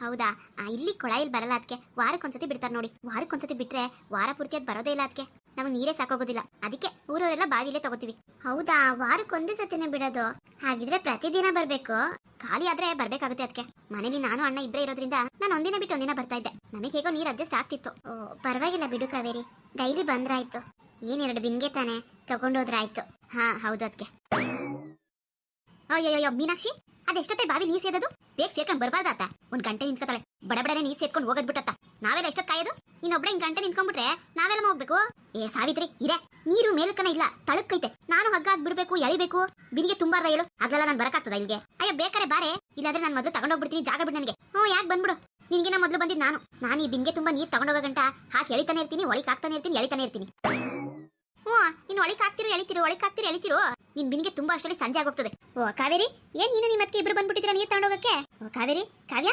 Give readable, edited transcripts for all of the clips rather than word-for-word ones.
ಹೌದಾ? ಇಲ್ಲಿ ಕೊಳಾಯಿಲ್ ಬರಲ್ಲ ಅದಕ್ಕೆ, ವಾರಕ್ಕೊಂದ್ಸತಿ ಬಿಡ್ತಾರೆ ನೋಡಿ. ವಾರಕ್ಕೊಂದ್ಸತಿ ಬಿಟ್ರೆ ವಾರ ಪೂರ್ತಿ ಅದು ಬರೋದೇ ಇಲ್ಲ ಅದಕ್ಕೆ. ನಮಗೆ ನೀರೇ ಸಾಕೋಗೋದಿಲ್ಲ, ಅದಕ್ಕೆ ಊರವರೆಲ್ಲ ಬಾವಿಲೇ ತಗೋತೀವಿ. ಹೌದಾ? ವಾರಕ್ಕೊಂದೇ ಸತಿನೇ ಬಿಡೋದು? ಹಾಗಿದ್ರೆ ಪ್ರತಿದಿನ ಬರ್ಬೇಕು? ಖಾಲಿ ಆದ್ರೆ ಬರ್ಬೇಕಾಗುತ್ತೆ ಅದಕ್ಕೆ. ಮನೇಲಿ ನಾನು ಅಣ್ಣ ಇಬ್ಬರೇ ಇರೋದ್ರಿಂದ ನಾನು ಒಂದಿನ ಬಿಟ್ಟು ಒಂದಿನ ಬರ್ತಾ ಇದ್ದೆ. ನಮಗೆ ಹೇಗೋ ನೀರು ಅಡ್ಜಸ್ಟ್ ಆಗ್ತಿತ್ತು. ಪರವಾಗಿಲ್ಲ ಬಿಡು ಕಾವೇರಿ, ಡೈಲಿ ಬಂದ್ರಾಯ್ತು. ಏನೆರಡು ಬಿನ್ಗೆ ತಾನೆ, ತಗೊಂಡೋದ್ರಾಯ್ತು. ಹಾ ಹೌದು ಅದಕ್ಕೆ. ಅಯ್ಯಯ್ಯೋ ಮೀನಾಕ್ಷಿ, ಅದೆಷ್ಟೊತ್ತೆ ಬಾವಿ ನೀರ್ ಸೇದದು? ಬೇಗ ಸೇರ್ಕೊಂಡ್ ಬರ್ಬಾರ್ದಾತ? ಒಂದ್ ಗಂಟೆ ನಿಂತ್ಕೊತಾಳೆ, ಬಡಬಡನೆ ನೀರ್ ಸೇರ್ಕೊಂಡು ಹೋಗೋದ್ ಬಿಟ್ಟತ್ತ. ನಾವೆಲ್ಲ ಎಷ್ಟೊತ್ತು ಕಾಯೋದು? ಇನ್ನೊಬ್ಳೆ ಹಿಂಗ್ ಗಂಟೆ ನಿಂತ್ಕೊಂಡ್ಬಿಟ್ರೆ ನಾವೆಲ್ಲ ಹೋಗ್ಬೇಕು? ಏ ಸಾವಿತ್ರಿ, ಇದೆ ನೀರು ಮೇಲಕ್ಕನ ಇಲ್ಲ, ತಳಕ್ಕೈತೆ. ನಾನು ಹಗ್ಗ ಹಾಕ್ ಬಿಡ್ಬೇಕು, ಎಳಿಬೇಕು. ಬಿನ್ಗೆ ತುಂಬಾರ್ದ ಹೇಳು, ಆಗ್ಲೆಲ್ಲ ನಾನು ಬರಕಾಗ್ತದ ಇಲ್ಲಿಗೆ? ಅಯ್ಯೋ ಬೇಕಾರೆ ಬಾರೆ, ಇಲ್ಲಾಂದ್ರೆ ನಾನು ಮೊದಲು ತಗೊಂಡೋಗ್ಬಿಡ್ತೀನಿ, ಜಾಗ ಬಿಡು ನನಗೆ. ಯಾಕೆ ಬಂದ್ಬಿಡು, ನಿನ್ಗಿನ ಮೊದಲು ಬಂದಿದ್ ನಾನು ಈ ಬಿನ್ಗೆ ತುಂಬಾ ನೀರ್ ತಗೊಂಡೋಗೋ ಗಂಟ ಹಾಕಿ ಎಳಿತಾನೆ ಇರ್ತೀನಿ, ಒಳಿಕ್ ಹಾಕ್ತಾನೆ ಇರ್ತೀನಿ, ಎಳಿತಾನೆ ಇರ್ತೀನಿ. ಇನ್ನು ಒಳಿಕ್ ಹಾಕ್ತಿರು ಎಳಿತಿರು, ಒಳಿಕ್ ಹಾಕ್ತಿರು ಎಳಿತಿರು. ನಿನ್ ಬಿನ್ಗೆ ತುಂಬಾ ಅಷ್ಟರಲ್ಲಿ ಸಂಜೆ ಆಗೋಗ್ತದೆ. ಕಾವೇರಿ, ಏನ್ ನೀನು ನಿಮ್ಮ ಅತ್ತಿಗೆ ಇಬ್ರು ಬಂದ್ಬಿಟ್ಟಿದ್ದೀರಾ ನೀರ್ ತಗೊಂಡೋಗಕ್ಕೆ? ಕಾವೇರಿ, ಕಾವ್ಯ,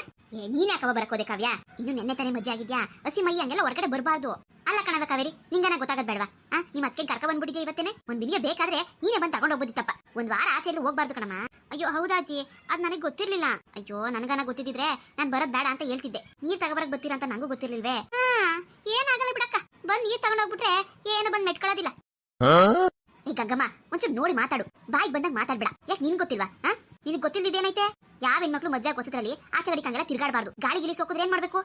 ನೀನ್ ಯಾಕವ ಬರಕೋದೆ ಕಾವ್ಯ? ಇನ್ನು ನೆನ್ನೆ ತಾನೇ ಮದ್ವೆ ಆಗಿದ್ಯಾ, ಹಸಿ ಮೈ ಹಂಗೆಲ್ಲ ಹೊರಗಡೆ ಬರಬಾರ್ದು. ಅಲ್ಲ ಕಣವ ಕಾವೇರಿ, ನಿಂಗನ ಗೊತ್ತಾಗದ್ ಬೇಡವಾ? ನಿಮ್ಮ ಅತ್ತಿಗೆ ಕರ್ಕ ಬಂದ್ಬಿಟ್ಟಿದ್ಯಾ ಇವತ್ತೇನೆ? ಒಂದ್ ಬಿನ್ಗೆ ಬೇಕಾದ್ರೆ ನೀನೇ ಬಂದು ತಗೊಂಡ್ ಹೋಗ್ಬೋದಿತ್ತಪ್ಪ. ಒಂದ್ ವಾರ ಆಚೆ ಹೋಗ್ಬಾರ್ದು ಕಣಮ್ಮ. ಅಯ್ಯೋ ಹೌದಾಜಿ, ಅದ್ ನನಗೆ ಗೊತ್ತಿರ್ಲಿಲ್ಲ. ಅಯ್ಯೋ ನನಗನ ಗೊತ್ತಿದ್ರೆ ನಾನ್ ಬರೋದ್ ಬೇಡ ಅಂತ ಹೇಳ್ತಿದ್ದೆ. ನೀರ್ ತಗೋಬರಕ್ ಬರ್ತೀರಾ ಅಂತ ನಂಗೂ ಗೊತ್ತಿರ್ಲಿಲ್ವೇ? ಏನಾಗಲ್ಲ ಬಿಡಕ್ಕ, ಬಂದ್ ನೀರ್ ತಗೊಂಡೋಗ್ಬಿಟ್ರೆ ಏನು ಬಂದ್ ಮೆಟ್ಕೊಳ್ಳೋದಿಲ್ಲ. ಈ ಗಂಗಮ್ಮ, ಒಂಚೂರು ನೋಡಿ ಮಾತಾಡು, ಬಾಯಿಗೆ ಬಂದಾಗ ಮಾತಾಡ್ಬೇಡ. ಯಾಕೆ ನಿನ್ ಗೊತ್ತಿಲ್ವಾ? ನಿನಗೆ ಗೊತ್ತಿಲ್ದಿದ್ದೇನೈತೆ? ಯಾವ ಹೆಣ್ಮಕ್ಳು ಮದ್ವೆ ಹೊಸದ್ರಲ್ಲಿ ಆಚೆ ಕಡೆ ಹಂಗೆಲ್ಲ ತಿರ್ಗಾಡಬಾರ್ದು. ಗಾಳಿ ಗಿಳಿ ಸೋಕಿದ್ರೆ ಏನ್ ಮಾಡ್ಬೇಕು?